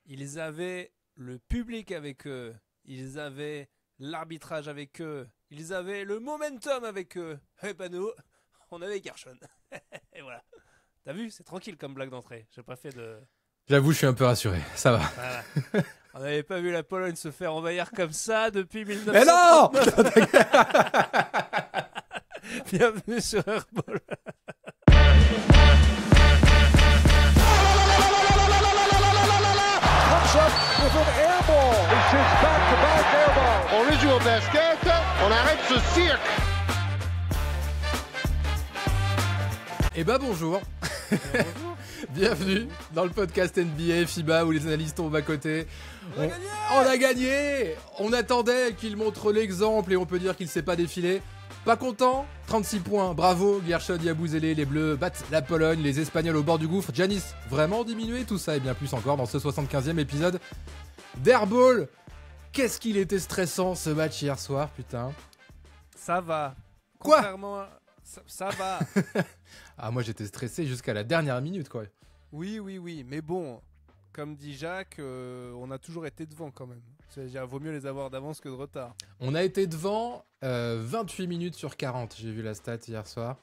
Ils avaient le public avec eux. Ils avaient l'arbitrage avec eux. Ils avaient le momentum avec eux. Et ben nous, on avait Gershon. Et voilà. T'as vu, c'est tranquille comme blague d'entrée. J'ai pas fait de... J'avoue, je suis un peu rassuré. Ça va. Voilà. On n'avait pas vu la Pologne se faire envahir comme ça depuis Mais non 1939. Bienvenue sur Airball. With an air ball. It's his back-to-back air ball. On les joue au basket, on arrête ce cirque. Eh ben bonjour. Bienvenue dans le podcast NBA FIBA où les analystes tombent à côté. On a gagné. On attendait qu'il montre l'exemple et on peut dire qu'il ne s'est pas défilé. Pas content, 36 points, bravo, Gershon Yabusele, les Bleus battent la Pologne, les Espagnols au bord du gouffre, Giannis vraiment diminué, tout ça et bien plus encore dans ce 75e épisode d'Airball. Qu'est-ce qu'il était stressant ce match hier soir, putain. Ça va. Quoi Contrairement à... ça va. Ah moi j'étais stressé jusqu'à la dernière minute quoi. Oui, mais bon, comme dit Jacques, on a toujours été devant quand même. C'est-à-dire, vaut mieux les avoir d'avance que de retard. On a été devant 28 minutes sur 40, j'ai vu la stat hier soir.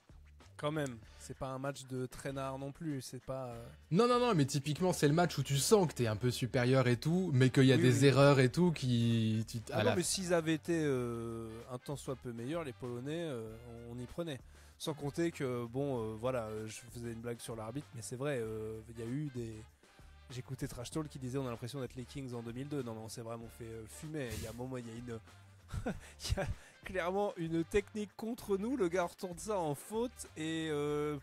Quand même, c'est pas un match de traînard non plus, c'est pas... Non, mais typiquement c'est le match où tu sens que t'es un peu supérieur et tout, mais qu'il y a des erreurs et tout qui... mais s'ils avaient été un tant soit peu meilleurs, les Polonais, on y prenait. Sans compter que, je faisais une blague sur l'arbitre, mais c'est vrai, il y a eu des... J'écoutais Trash Talk qui disait on a l'impression d'être les Kings en 2002. Non, mais on s'est vraiment fait fumer. Il y a un moment, il y a une... il y a clairement une technique contre nous. Le gars retourne ça en faute et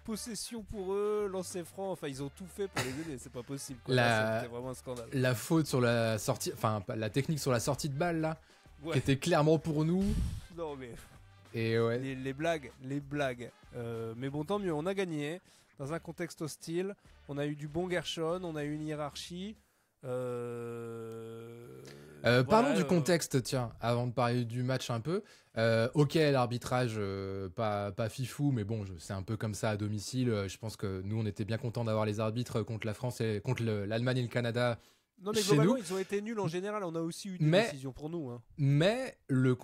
possession pour eux, lancer franc. Enfin, ils ont tout fait pour les aider. C'est pas possible. Quoi. Là, c'était vraiment un scandale. La faute sur la sortie... Enfin, la technique sur la sortie de balle, là, ouais. Qui était clairement pour nous. Non, mais... Et ouais. Les blagues. Mais bon, tant mieux, on a gagné. Dans un contexte hostile, on a eu du bon Gershon, on a eu une hiérarchie. Parlons du contexte, tiens, avant de parler du match un peu. Ok, l'arbitrage, pas fifou, mais bon, c'est un peu comme ça à domicile. Je pense que nous, on était bien contents d'avoir les arbitres contre la France et contre l'Allemagne et le Canada. Non, mais globalement, ils ont été nuls en général. On a aussi eu des décisions pour nous. Hein. Mais le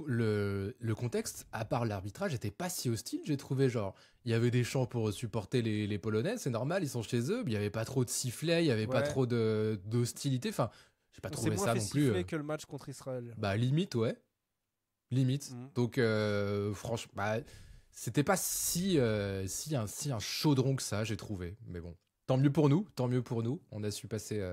contexte, à part l'arbitrage, était pas si hostile, j'ai trouvé. Genre, il y avait des chants pour supporter les Polonais, c'est normal, ils sont chez eux. Il y avait pas trop de sifflets, il y avait pas trop d'hostilité. Enfin, j'ai pas trouvé ça non plus. C'est moins fait siffler que le match contre Israël. Bah, limite, ouais. Limite. Donc, franchement, c'était pas si un chaudron que ça, j'ai trouvé. Mais bon. Tant mieux pour nous. On a su passer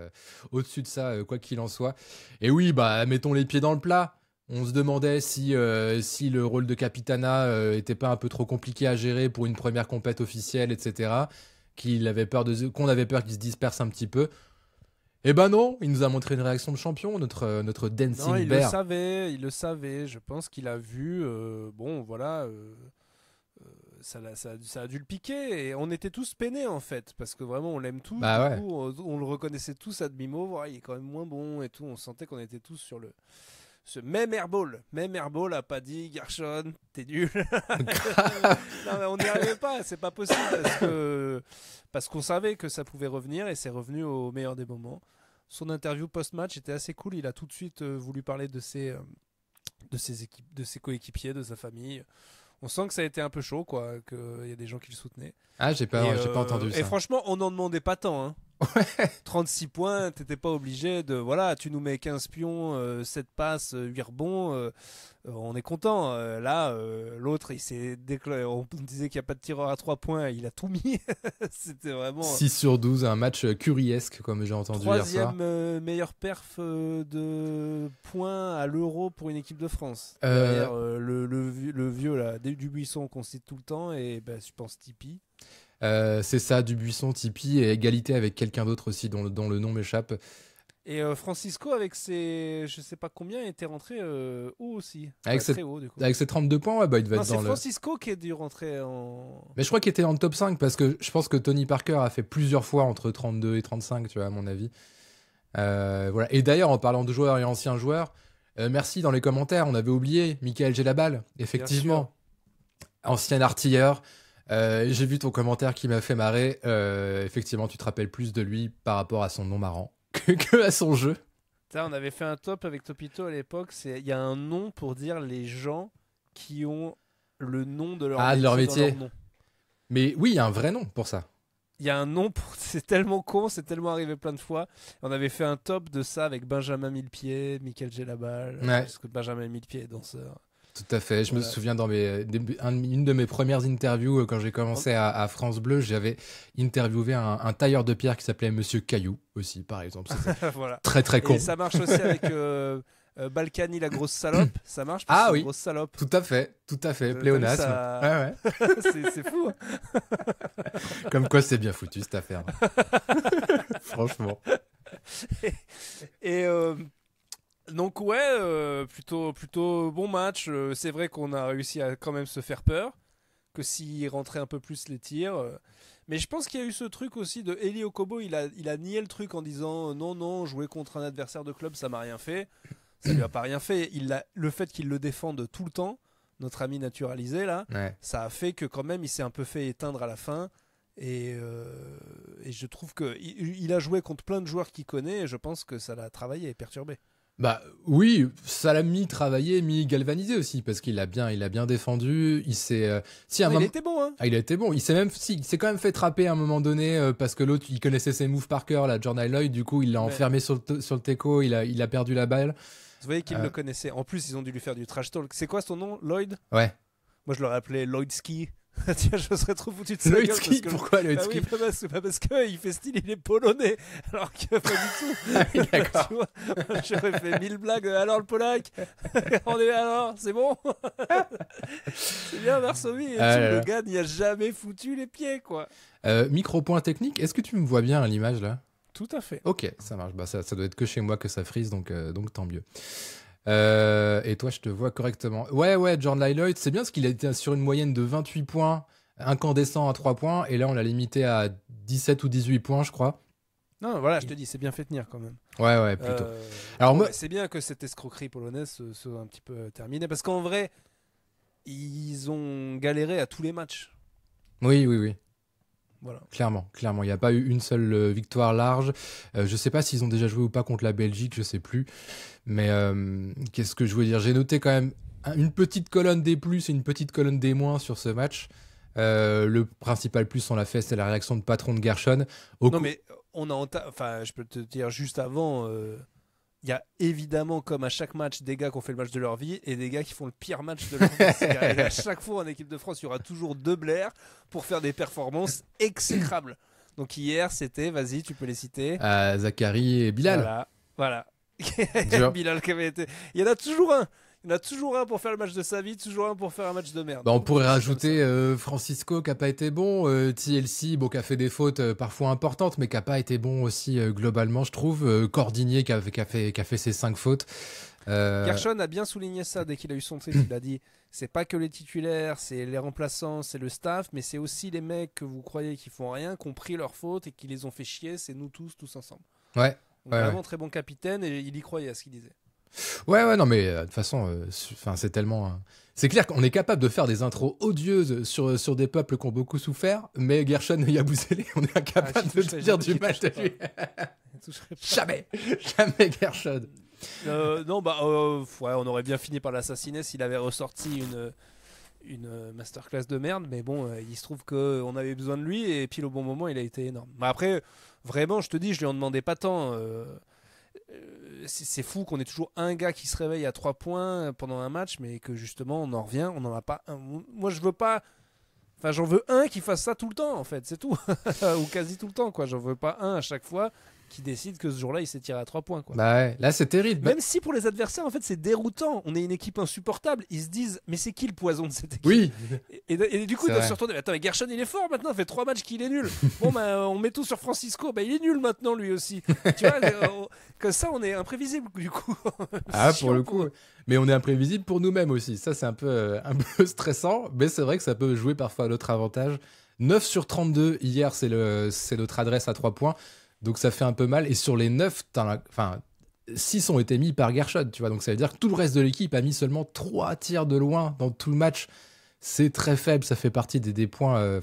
au-dessus de ça, quoi qu'il en soit. Et oui, mettons les pieds dans le plat. On se demandait si le rôle de capitana était pas un peu trop compliqué à gérer pour une première compète officielle, etc. Qu'on avait peur qu'il se disperse un petit peu. Eh ben non, il nous a montré une réaction de champion, notre dancing non, il bear. Il le savait. Je pense qu'il a vu. Ça a dû le piquer et on était tous peinés en fait parce que vraiment on l'aime tous. Ouais. Coup, on le reconnaissait tous à demi-mot. Il est quand même moins bon et tout. On sentait qu'on était tous sur ce même airball. Même airball a pas dit Gershon, t'es nul. Non mais on n'y arrivait pas. C'est pas possible parce qu'on savait que ça pouvait revenir et c'est revenu au meilleur des moments. Son interview post-match était assez cool. Il a tout de suite voulu parler de ses coéquipiers, de sa famille. On sent que ça a été un peu chaud, quoi, qu'il y a des gens qui le soutenaient. Ah, j'ai pas entendu ça. Et franchement, on n'en demandait pas tant. Hein. Ouais. 36 points, t'étais pas obligé de... Voilà, tu nous mets 15 pions, 7 passes, 8 rebonds, on est content. L'autre, il s'est déclaré... On disait qu'il n'y a pas de tireur à 3 points, il a tout mis. C'était vraiment... 6 sur 12, un match curiesque, comme j'ai entendu hier soir. Troisième meilleur perf de points à l'Euro pour une équipe de France. Derrière le vieux là, Dubuisson qu'on cite tout le temps, et je pense Tipeee. C'est ça, Dubuisson, Tipeee et égalité avec quelqu'un d'autre aussi dont le nom m'échappe. Et Francisco avec ses je sais pas combien était rentré haut aussi. Très haut du coup. Avec ses 32 points, il devait être dans c'est Francisco qui a dû rentrer en... Mais je crois qu'il était dans le top 5 parce que je pense que Tony Parker a fait plusieurs fois entre 32 et 35, tu vois, à mon avis. Voilà. Et d'ailleurs, en parlant de joueurs et anciens joueurs, merci dans les commentaires, on avait oublié Michael Gelabal, effectivement. Ancien artilleur. J'ai vu ton commentaire qui m'a fait marrer. Effectivement, tu te rappelles plus de lui par rapport à son nom marrant que à son jeu. On avait fait un top avec Topito à l'époque. Il y a un nom pour dire les gens qui ont le nom de leur métier. De leur dans métier. leur nom. Mais oui, il y a un vrai nom pour ça. Il y a un nom pour. C'est tellement con, c'est tellement arrivé plein de fois. On avait fait un top de ça avec Benjamin Millepied, Michael Gelabal. Ouais. Parce que Benjamin Millepied est danseur. Tout à fait. Je me souviens dans une de mes premières interviews, quand j'ai commencé à France Bleu, j'avais interviewé un tailleur de pierre qui s'appelait Monsieur Caillou aussi, par exemple. C'était Voilà. très très con. Et ça marche aussi avec Balkany, la grosse salope. Ça marche parce que c'est oui. une grosse salope. Tout à fait. T'as Pléonasme. vu, ça- Ouais. c'est fou. Hein. Comme quoi, c'est bien foutu cette affaire. Franchement. Et donc ouais, plutôt bon match. C'est vrai qu'on a réussi à quand même se faire peur, que s'il rentrait un peu plus les tirs. Mais je pense qu'il y a eu ce truc aussi de Eli Okobo, il a nié le truc en disant non, jouer contre un adversaire de club, ça m'a rien fait. Ça lui a pas rien fait. Le fait qu'il le défende tout le temps, notre ami naturalisé là, ça a fait que quand même il s'est un peu fait éteindre à la fin. Et je trouve qu'il a joué contre plein de joueurs qu'il connaît et je pense que ça l'a travaillé et perturbé. Bah oui, ça l'a mis travaillé, mis galvanisé aussi parce qu'il a bien défendu. Il s'est, il était bon, hein. Il a été bon. Il s'est quand même fait trapper à un moment donné parce que l'autre il connaissait ses moves par cœur, la Jordan Lloyd. Du coup, il l'a enfermé sur le teco. Il a perdu la balle. Vous voyez qu'il le connaissait. En plus, ils ont dû lui faire du trash talk. C'est quoi son nom, Lloyd? Ouais. Moi, je l'aurais appelé Lloydski. Tiens, je serais trop foutu de sa gueule. Lloydski, pourquoi Lloydski? Ah oui, parce que il fait style, il est polonais, alors que pas du tout. Oui, d'accord. Tu vois, j'aurais fait 1000 blagues. Alors le Polac, c'est bon. C'est bien Varsovie. Et le gars n'y a jamais foutu les pieds, quoi. Micro-point technique, est-ce que tu me vois bien à l'image là? Tout à fait. Ok, ça marche. Bah, ça doit être que chez moi que ça frise, donc tant mieux. Et toi, je te vois correctement. Ouais, Jordan Lloyd, c'est bien parce qu'il a été sur une moyenne de 28 points, incandescent à 3 points, et là, on l'a limité à 17 ou 18 points, je crois. Non, voilà, je te dis, c'est bien fait tenir quand même. Ouais, plutôt. Alors, moi... C'est bien que cette escroquerie polonaise soit un petit peu terminée, parce qu'en vrai, ils ont galéré à tous les matchs. Oui. Voilà. Clairement. Il n'y a pas eu une seule victoire large. Je sais pas s'ils ont déjà joué ou pas contre la Belgique, je sais plus. Mais qu'est-ce que je veux dire? J'ai noté quand même une petite colonne des plus et une petite colonne des moins sur ce match. Le principal plus, on l'a fait, c'est la réaction de patron de Gershon. Mais je peux te dire juste avant, il y a évidemment, comme à chaque match, des gars qui ont fait le match de leur vie et des gars qui font le pire match de leur vie. À chaque fois en équipe de France, il y aura toujours deux blairs pour faire des performances exécrables. Donc hier, c'était, vas-y, tu peux les citer. Zachary et Bilal. Voilà. Bilal qui avait été... Il y en a toujours un. Il y en a toujours un pour faire le match de sa vie, toujours un pour faire un match de merde. Bah, on pourrait rajouter Francisco qui n'a pas été bon, TLC qui a fait des fautes parfois importantes, mais qui n'a pas été bon aussi globalement, je trouve. Cordigné qui a fait ses 5 fautes. Gershon a bien souligné ça dès qu'il a eu son titre. Il a dit c'est pas que les titulaires, c'est les remplaçants, c'est le staff, mais c'est aussi les mecs que vous croyez qui font rien, qui ont pris leurs fautes et qui les ont fait chier. C'est nous tous ensemble. Ouais. Donc, vraiment très bon capitaine et il y croyait à ce qu'il disait. Ouais, non, mais de toute façon, c'est tellement. C'est clair qu'on est capable de faire des intros odieuses sur des peuples qui ont beaucoup souffert, mais Gershon Yabusele, on est incapable de dire du mal de lui. Jamais Gershon. On aurait bien fini par l'assassiner s'il avait ressorti une masterclass de merde, mais bon, il se trouve qu'on avait besoin de lui et pile au bon moment, il a été énorme. Mais après, vraiment, je te dis, je lui en demandais pas tant. C'est fou qu'on ait toujours un gars qui se réveille à 3 points pendant un match, mais que justement on en revient, on n'en a pas un. Moi je veux pas. Enfin, j'en veux un qui fasse ça tout le temps en fait, c'est tout. Ou quasi tout le temps quoi. J'en veux pas un à chaque fois qui décide que ce jour-là il s'est tiré à 3 points quoi. Bah ouais, là c'est terrible. Même si pour les adversaires en fait c'est déroutant. On est une équipe insupportable. Ils se disent mais c'est qui le poison de cette équipe? Oui. Et du coup ils doivent se retourner. Attends, mais Gershon il est fort maintenant. Il fait 3 matchs qu'il est nul. Bon bah on met tout sur Francisco. Bah il est nul maintenant lui aussi. Tu vois comme ça on est imprévisible du coup. Pour le coup. Mais on est imprévisible pour nous-mêmes aussi. Ça c'est un peu stressant. Mais c'est vrai que ça peut jouer parfois à notre avantage. 9 sur 32 hier c'est notre adresse à 3 points. Donc ça fait un peu mal. Et sur les 9, 6 ont été mis par Gershon, tu vois. Donc ça veut dire que tout le reste de l'équipe a mis seulement 3 tirs de loin dans tout le match. C'est très faible, ça fait partie des points...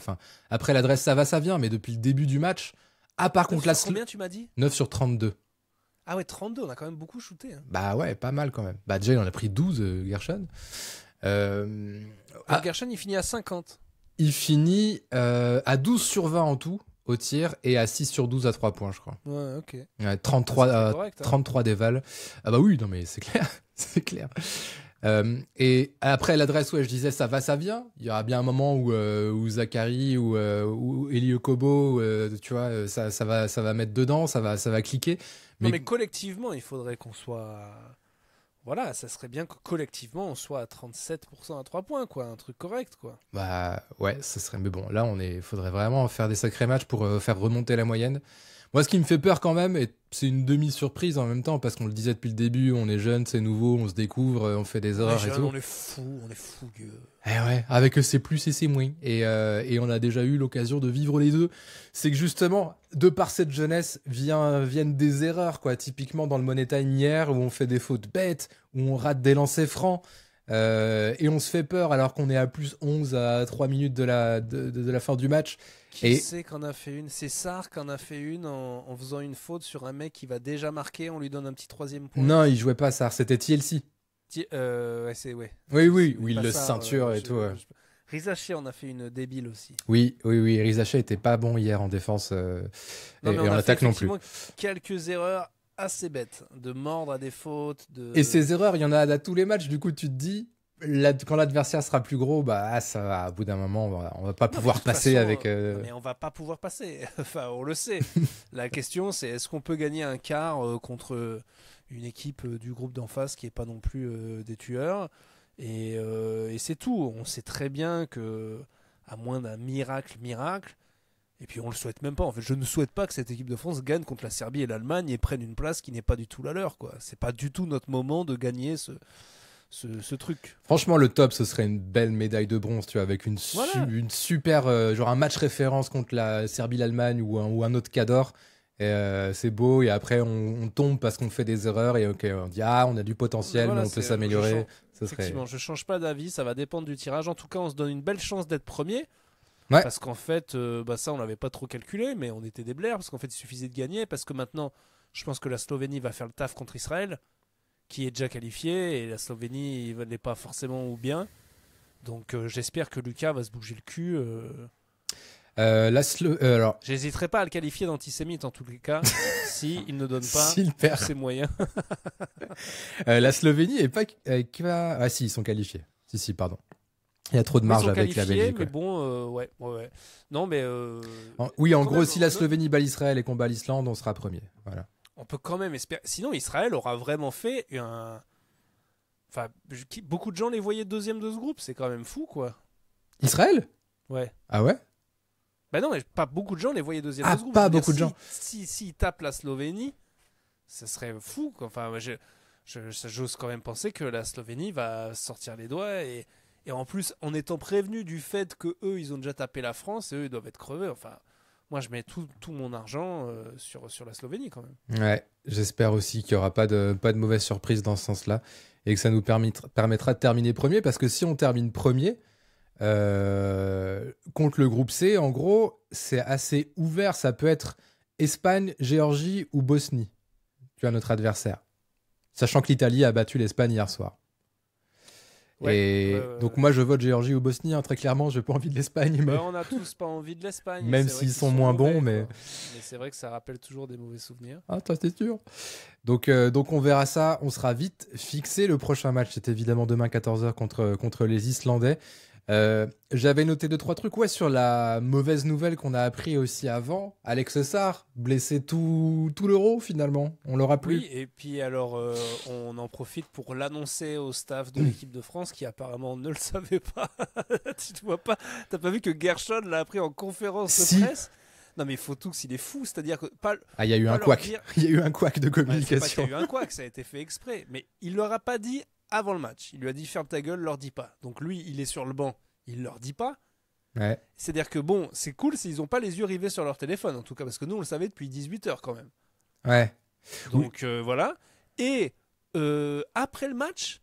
après l'adresse, ça va, ça vient. Mais depuis le début du match, à part contre la... Combien tu m'as dit? 9 sur 32. Ah ouais, 32, on a quand même beaucoup shooté. Hein. Bah ouais, pas mal quand même. Bah déjà, il en a pris 12, Gershon. Gershon, il finit à 50. Il finit à 12 sur 20 en tout, au tir, et à 6 sur 12 à 3 points, je crois. Ouais, ok. Ouais, 33, correct, hein. 33 déval. Ah bah oui, non mais c'est clair. C'est clair. Et après l'adresse, ouais, je disais ça va, ça vient. Il y aura bien un moment où Zachary ou Eli Okobo, tu vois, ça va mettre dedans, ça va cliquer. Mais collectivement, il faudrait qu'on soit... Voilà, ça serait bien que collectivement, on soit à 37% à 3 points, quoi. Un truc correct, quoi. Bah ouais, ça serait... Mais bon, là, faudrait vraiment faire des sacrés matchs pour faire remonter la moyenne. Moi, ce qui me fait peur quand même, et c'est une demi-surprise en même temps, parce qu'on le disait depuis le début, on est jeune, c'est nouveau, on se découvre, on fait des erreurs et tout. On est fougueux. Eh ouais, avec c'est plus et c'est moins. Et on a déjà eu l'occasion de vivre les deux. C'est que justement, de par cette jeunesse, viennent des erreurs, quoi. Typiquement dans le Money Time hier, où on fait des fautes bêtes, où on rate des lancers francs, et on se fait peur alors qu'on est à plus 11 à 3 minutes de la fin du match. Qui c'est qu'en a fait une? C'est Sarr qu'en a fait une en faisant une faute sur un mec qui va déjà marquer, on lui donne un petit 3e point. Non, il jouait pas Sarr, c'était TLC. Ouais. Oui, il le ceinture et tout. Ouais. Rizaché en a fait une débile aussi. Oui, Rizaché était pas bon hier en défense et en attaque non plus. Quelques erreurs assez bêtes, de mordre à des fautes. Et ces erreurs, il y en a à tous les matchs, du coup tu te dis... quand l'adversaire sera plus gros, bah ça va. À bout d'un moment, on va pas pouvoir passer avec. Mais on va pas pouvoir passer. Enfin, on le sait. La question, c'est est-ce qu'on peut gagner un quart contre une équipe du groupe d'en face qui est pas non plus des tueurs. Et c'est tout. On sait très bien que à moins d'un miracle. Et puis on le souhaite même pas. En fait, je ne souhaite pas que cette équipe de France gagne contre la Serbie et l'Allemagne et prenne une place qui n'est pas du tout la leur. Quoi. C'est pas du tout notre moment de gagner ce truc. Franchement, le top, ce serait une belle médaille de bronze, tu vois, avec une super, genre un match référence contre la Serbie, l'Allemagne ou un autre cador. C'est beau, et après on tombe parce qu'on fait des erreurs et on dit on a du potentiel, mais on peut s'améliorer. Effectivement, je change pas d'avis, ça va dépendre du tirage. En tout cas, on se donne une belle chance d'être premier. Ouais. Parce qu'en fait, ça on l'avait pas trop calculé, mais on était des blairs parce qu'en fait il suffisait de gagner. Parce que maintenant, je pense que la Slovénie va faire le taf contre Israël, qui est déjà qualifié, et la Slovénie ne l'est pas forcément ou bien. Donc j'espère que Lucas va se bouger le cul. Alors, j'hésiterai pas à le qualifier d'antisémite en tous les cas si il ne donne pas ses moyens. La Slovénie est pas si, ils sont qualifiés. Si, pardon. Il y a trop de marge avec la Belgique. Mais bon, ouais. Non, mais oui, en gros, si la Slovénie bat l'Israël et qu'on bat l'Islande, on sera premier. Voilà. On peut quand même espérer. Sinon, Israël aura vraiment fait un. Enfin, beaucoup de gens les voyaient deuxième de ce groupe. C'est quand même fou, quoi. Israël ? Ouais. Ah ouais ? Bah non, mais pas beaucoup de gens les voyaient deuxième de ce groupe. Pas beaucoup de gens. S'ils tapent la Slovénie, ça serait fou, quoi. Enfin, j'ose quand même penser que la Slovénie va sortir les doigts et en plus, en étant prévenu du fait que eux, ils ont déjà tapé la France et eux, ils doivent être crevés. Enfin, moi, je mets tout mon argent sur la Slovénie quand même. Ouais, j'espère aussi qu'il n'y aura pas de mauvaise surprise dans ce sens-là et que ça nous permettra de terminer premier, parce que si on termine premier contre le groupe C, en gros, c'est assez ouvert. Ça peut être Espagne, Géorgie ou Bosnie. Tu as notre adversaire. Sachant que l'Italie a battu l'Espagne hier soir. Ouais, donc moi je vote Géorgie ou Bosnie, très clairement, j'ai pas envie de l'Espagne. Mais... on a tous pas envie de l'Espagne. Même s'ils sont moins bons, mais c'est vrai que ça rappelle toujours des mauvais souvenirs. Ah, toi t'es sûr. Donc on verra ça, on sera vite fixé. Le prochain match, c'est évidemment demain 14h contre les Islandais. J'avais noté 2-3 trucs sur la mauvaise nouvelle qu'on a appris aussi avant. Alex Sarr blessé tout l'Euro finalement, on l'aura plus. Oui, et puis alors on en profite pour l'annoncer au staff de l'équipe de France qui apparemment ne le savait pas. Tu te vois pas, t'as pas vu que Gershon l'a appris en conférence de presse? Non mais Fotux il est fou, c'est-à-dire que il y a eu un couac. Il y a eu un couac de communication. Il y a eu un couac, ça a été fait exprès, mais il leur a pas dit avant le match. Il lui a dit ferme ta gueule, leur dis pas. Donc lui, il est sur le banc, il leur dit pas. Ouais. C'est-à-dire que bon, c'est cool s'ils ont pas les yeux rivés sur leur téléphone, en tout cas, parce que nous on le savait depuis 18h quand même. Ouais. Donc voilà. Et après le match,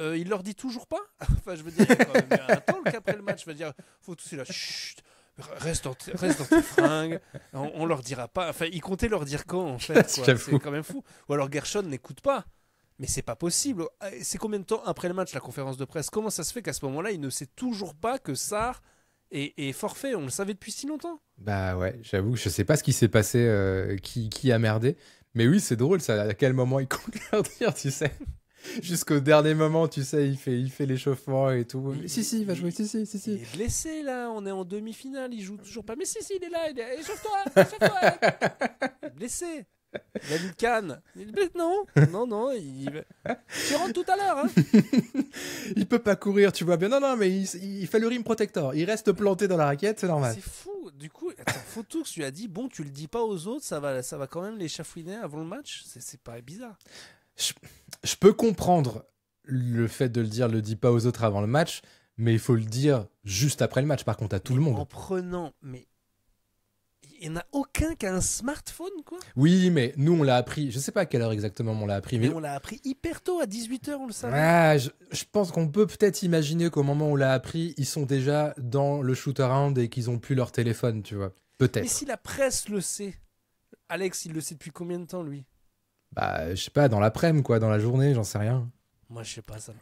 il leur dit toujours pas. Enfin, je veux dire, quand même, attends qu'après le match, je veux dire, faut tous là, chut, reste dans tes fringues, on leur dira pas. Enfin, il comptait leur dire quand, en fait. C'est quand même fou. Ou alors Gershon n'écoute pas. Mais c'est pas possible. C'est combien de temps après le match, la conférence de presse? Comment ça se fait qu'à ce moment-là, il ne sait toujours pas que Sarr est forfait? On le savait depuis si longtemps. Bah ouais, j'avoue, je sais pas ce qui s'est passé, qui a merdé. Mais oui, c'est drôle, ça. À quel moment il compte leur dire, tu sais. Jusqu'au dernier moment, tu sais, il fait l'échauffement et tout. Si, il va jouer, si. Il est blessé, là, on est en demi-finale, il joue toujours pas. Mais si, il est là, échauffe-toi. Il est blessé. Il a mis le canne. Non, tu rentres tout à l'heure. Hein. Il peut pas courir, tu vois bien. Non, mais il fait le rim protector. Il reste planté dans la raquette, c'est normal. C'est fou. Du coup, Photoux lui a dit, bon, tu le dis pas aux autres, ça va quand même les chafouiner avant le match. C'est pas bizarre. Je peux comprendre le fait de le dire, le dis pas aux autres avant le match, mais il faut le dire juste après le match, par contre, à tout le monde. En prenant, mais il n'y en a aucun qui a un smartphone, quoi. Oui, mais nous, on l'a appris, je sais pas à quelle heure exactement on l'a appris. Mais on l'a appris hyper tôt, à 18h, on le savait. Ah, je pense qu'on peut peut-être imaginer qu'au moment où on l'a appris, ils sont déjà dans le shoot-around et qu'ils ont plus leur téléphone, tu vois. Peut-être. Mais si la presse le sait, Alex, il le sait depuis combien de temps, lui? Bah, je sais pas, dans l'après-midi, quoi, dans la journée, j'en sais rien. Moi, je sais pas, ça me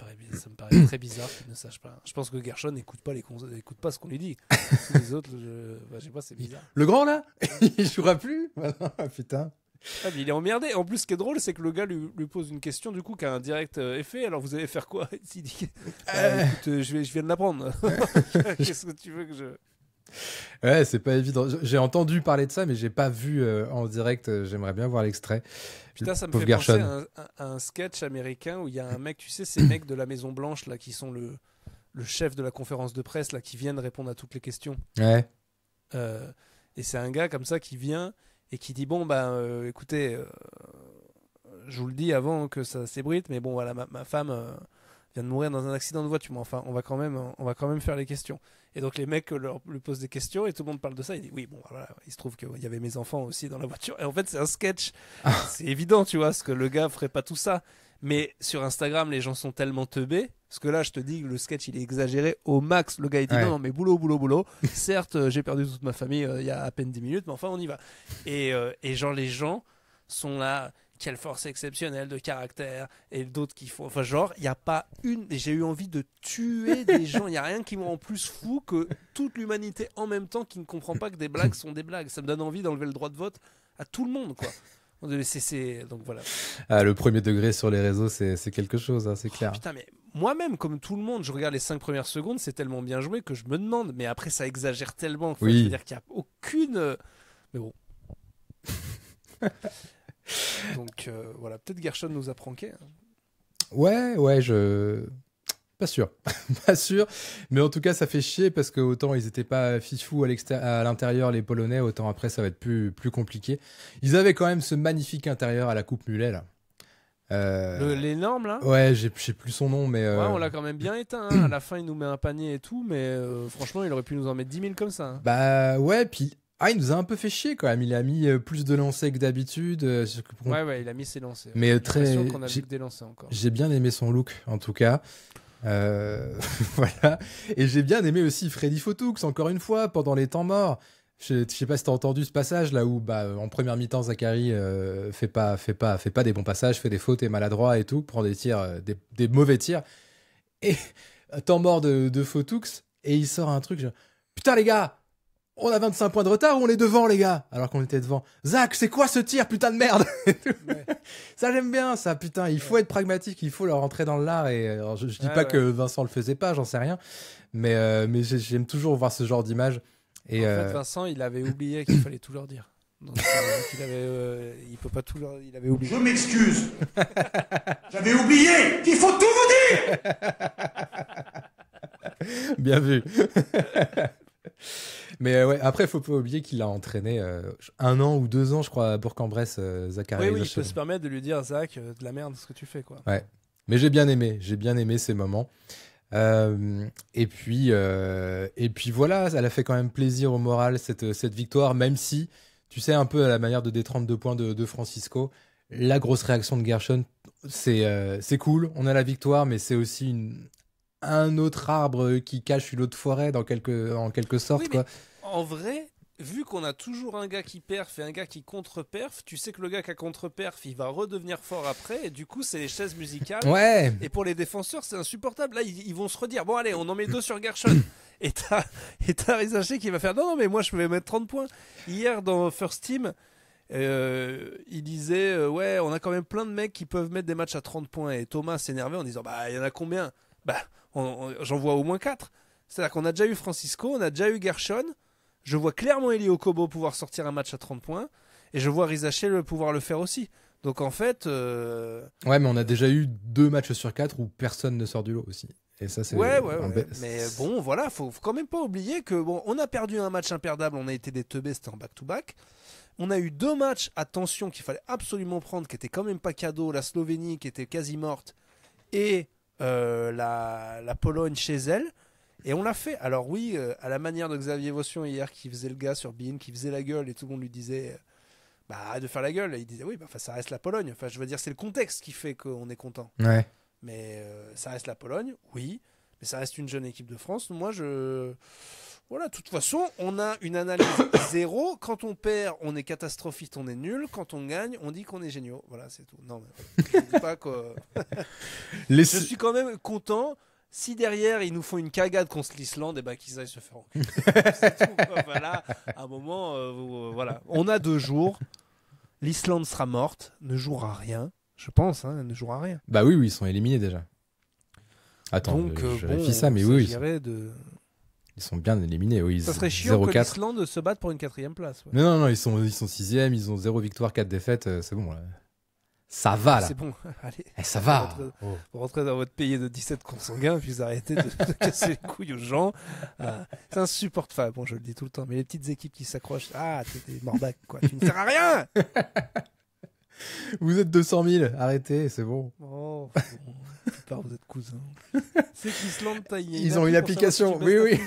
paraît très bizarre qu'il ne sache pas. Je pense que Gershon n'écoute pas ce qu'on lui dit. Les autres, je sais pas, c'est bizarre. Le grand, là il jouera plus. Putain. Ah, mais il est emmerdé. En plus, ce qui est drôle, c'est que le gars lui pose une question, du coup, qui a un direct effet. Alors, vous allez faire quoi? Il dit, écoute, je viens de l'apprendre. Qu'est-ce que tu veux que je... Ouais, c'est pas évident. J'ai entendu parler de ça, mais j'ai pas vu en direct. J'aimerais bien voir l'extrait. Putain, ça me fait penser à un sketch américain où il y a un mec, tu sais, ces mecs de la Maison Blanche là, qui sont le chef de la conférence de presse là, qui viennent répondre à toutes les questions. Ouais. Et c'est un gars comme ça qui vient et qui dit bon écoutez, je vous le dis avant que ça s'ébrite, mais bon voilà, ma femme vient de mourir dans un accident de voiture, mais enfin on va quand même faire les questions. Et donc les mecs lui posent des questions et tout le monde parle de ça. Il dit oui, bon voilà, il se trouve qu'il y avait mes enfants aussi dans la voiture. Et en fait c'est un sketch. C'est évident, tu vois, parce que le gars ferait pas tout ça. Mais sur Instagram, les gens sont tellement teubés. Parce que là, je te dis que le sketch, il est exagéré au max. Le gars, il dit non, mais boulot. Certes, j'ai perdu toute ma famille il y a à peine 10 minutes, mais enfin, on y va. Et genre, les gens sont là. Quelle force exceptionnelle de caractère. Et d'autres qui font... Enfin, genre, il n'y a pas une... J'ai eu envie de tuer des gens. Il n'y a rien qui me rend plus fou que toute l'humanité en même temps qui ne comprend pas que des blagues sont des blagues. Ça me donne envie d'enlever le droit de vote à tout le monde, quoi. Donc voilà. Ah, le premier degré sur les réseaux, c'est quelque chose, hein, c'est clair. Putain, mais moi-même, comme tout le monde, je regarde les 5 premières secondes, c'est tellement bien joué que je me demande. Mais après, ça exagère tellement. Enfin, oui. Je veux dire qu'il n'y a aucune... Mais bon... Donc voilà, peut-être Gershon nous a pranké. Hein. Ouais, pas sûr. Pas sûr. Mais en tout cas, ça fait chier parce que autant ils étaient pas fifous à l'intérieur, les Polonais, autant après ça va être plus compliqué. Ils avaient quand même ce magnifique intérieur à la Coupe Mulet, là. L'énorme, là? Ouais, je sais plus son nom, mais... Ouais, on l'a quand même bien éteint. Hein. À la fin, il nous met un panier et tout, mais franchement, il aurait pu nous en mettre 10 000 comme ça. Hein. Bah ouais, puis... Ah, il nous a un peu fait chier quand même. Il a mis plus de lancers que d'habitude. Ouais, il a mis ses lancers. Mais j'ai très. l'impression qu'on a vu que des lancers encore. J'ai bien aimé son look, en tout cas. Voilà. Et j'ai bien aimé aussi Freddy Photoux, encore une fois, pendant les temps morts. Je sais pas si t'as entendu ce passage là où, en première mi-temps, Zachary fait pas des bons passages, fait des fautes, est maladroit et tout, prend des tirs, des mauvais tirs. Et temps mort de Photoux, et il sort un truc genre, putain les gars, on a 25 points de retard ou on est devant, les gars? Alors qu'on était devant. Zach, c'est quoi ce tir, putain de merde? Ouais. Ça, j'aime bien, ça, putain. Il faut être pragmatique, il faut leur rentrer dans l'art. Et alors, je dis pas que Vincent le faisait pas, j'en sais rien. Mais j'aime toujours voir ce genre d'image. Et en fait, Vincent, il avait oublié qu'il fallait tout leur dire. Donc, il peut pas tout leur... Il avait oublié. Je m'excuse. J'avais oublié qu'il faut tout vous dire. Bien vu. Mais ouais, après, il faut pas oublier qu'il a entraîné 1 an ou 2 ans, je crois, à Bourg-en-Bresse, Zachary. Oui, il peut se permettre de lui dire, Zach, de la merde, ce que tu fais, quoi. Ouais, mais j'ai bien aimé ces moments. Et puis voilà, ça a fait quand même plaisir au moral, cette victoire, même si, tu sais, un peu à la manière de des 32 points de Francisco, la grosse réaction de Gershon, c'est cool, on a la victoire, mais c'est aussi un autre arbre qui cache une autre forêt en quelque sorte, oui, quoi. en vrai, vu qu'on a toujours un gars qui perf et un gars qui contre-perf, tu sais que le gars qui a contre-perf, il va redevenir fort après, et du coup, c'est les chaises musicales. Ouais. Et pour les défenseurs, c'est insupportable. Là, ils vont se redire, bon, allez, on en met 2 sur Gershon. Et t'as Rizaché qui va faire, non, mais moi, je vais mettre 30 points. Hier, dans First Team, il disait, ouais, on a quand même plein de mecs qui peuvent mettre des matchs à 30 points. Et Thomas s'énervait en disant, bah, il y en a combien? Bah, j'en vois au moins 4. C'est-à-dire qu'on a déjà eu Francisco, on a déjà eu Gershon. Je vois clairement Eli Okobo pouvoir sortir un match à 30 points. Et je vois Rizaché pouvoir le faire aussi. Donc en fait... Ouais, mais on a déjà eu 2 matchs sur 4 où personne ne sort du lot aussi. Et ça, c'est... Ouais. Mais bon, voilà, faut quand même pas oublier que bon, on a perdu un match imperdable, on a été des teubés, c'était en back-to-back. On a eu 2 matchs à tension qu'il fallait absolument prendre, qui étaient quand même pas cadeaux. La Slovénie qui était quasi morte et la Pologne chez elle. Et on l'a fait. Alors oui, à la manière de Xavier Vaution hier, qui faisait le gars sur Bein, qui faisait la gueule et tout le monde lui disait bah arrête de faire la gueule. Et il disait oui, bah, ça reste la Pologne. Enfin, je veux dire, c'est le contexte qui fait qu'on est content. Ouais. Mais ça reste la Pologne, oui. Mais ça reste une jeune équipe de France. Moi, voilà, de toute façon, on a une analyse 0. Quand on perd, on est catastrophiste, on est nul. Quand on gagne, on dit qu'on est géniaux. Voilà, c'est tout. Non, mais je dis pas que... Je suis quand même content. Si derrière, ils nous font une cagade contre l'Islande, et ben qu'ils aillent se faire enculer. C'est tout, quoi. Voilà, à un moment, voilà. On a 2 jours. L'Islande sera morte, ne jouera rien. Je pense, hein, elle ne jouera rien. Bah oui, ils sont éliminés déjà. Attends, donc, je vérifie ça, mais oui, ils sont bien éliminés. Oui, ça serait chiant 0-4. que l'Islande se batte pour une 4e place. Ouais. Non, ils sont 6e, ils ont 0 victoire, 4 défaites, c'est bon là. Ça va là. C'est bon, allez. Ça va. Vous rentrez dans votre pays de 17 consanguins, puis vous arrêtez de casser les couilles aux gens. C'est insupportable. Bon, je le dis tout le temps, mais les petites équipes qui s'accrochent, t'es des morbacs, quoi. Tu ne sers à rien. Vous êtes 200 000, arrêtez, c'est bon. Oh, plupart vous êtes cousins. C'est qu'Islande, ils ont une application, oui.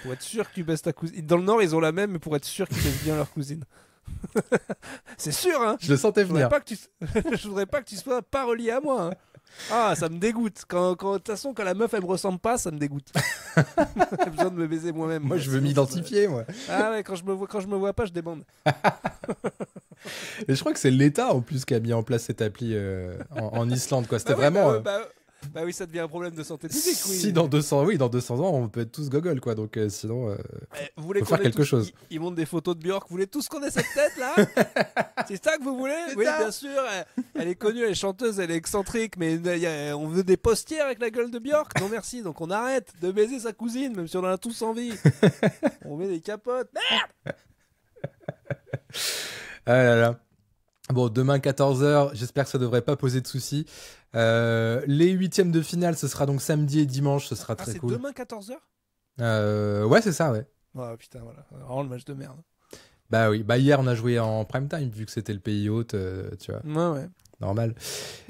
Pour être sûr que tu baisses ta cousine. Dans le Nord, ils ont la même, mais pour être sûr qu'ils baissent bien leur cousine. C'est sûr, hein. Je le sentais venir. Je voudrais pas que tu sois pas relié à moi. Hein. Ah, ça me dégoûte. De toute façon, quand la meuf elle me ressemble pas, ça me dégoûte. J'ai besoin de me baiser moi-même. Moi, je veux m'identifier, moi. Ah ouais, quand je me vois pas, je débande. Et je crois que c'est l'État en plus qui a mis en place cette appli en Islande, quoi. C'était vraiment. Bah oui, ça devient un problème de santé publique. Oui. Si dans 200 ans, on peut être tous gogol, quoi. Donc sinon, vous voulez faut faire quelque chose. Ils montrent des photos de Björk. Vous voulez tous qu'on ait cette tête là? C'est ça que vous voulez? Oui, bien sûr. Elle est connue, elle est chanteuse, elle est excentrique, mais on veut des postières avec la gueule de Björk. Non merci. Donc on arrête de baiser sa cousine, même si on en a tous envie. On met des capotes. Merde. Ah là là. Bon, demain 14h, j'espère que ça devrait pas poser de soucis. Les 8e de finale, ce sera donc samedi et dimanche, ce sera très cool. C'est demain 14h? Ouais, c'est ça, ouais. Oh putain, voilà. Vraiment le match de merde. Bah oui, bah hier on a joué en prime time, vu que c'était le pays hôte, tu vois. Ouais. Normal.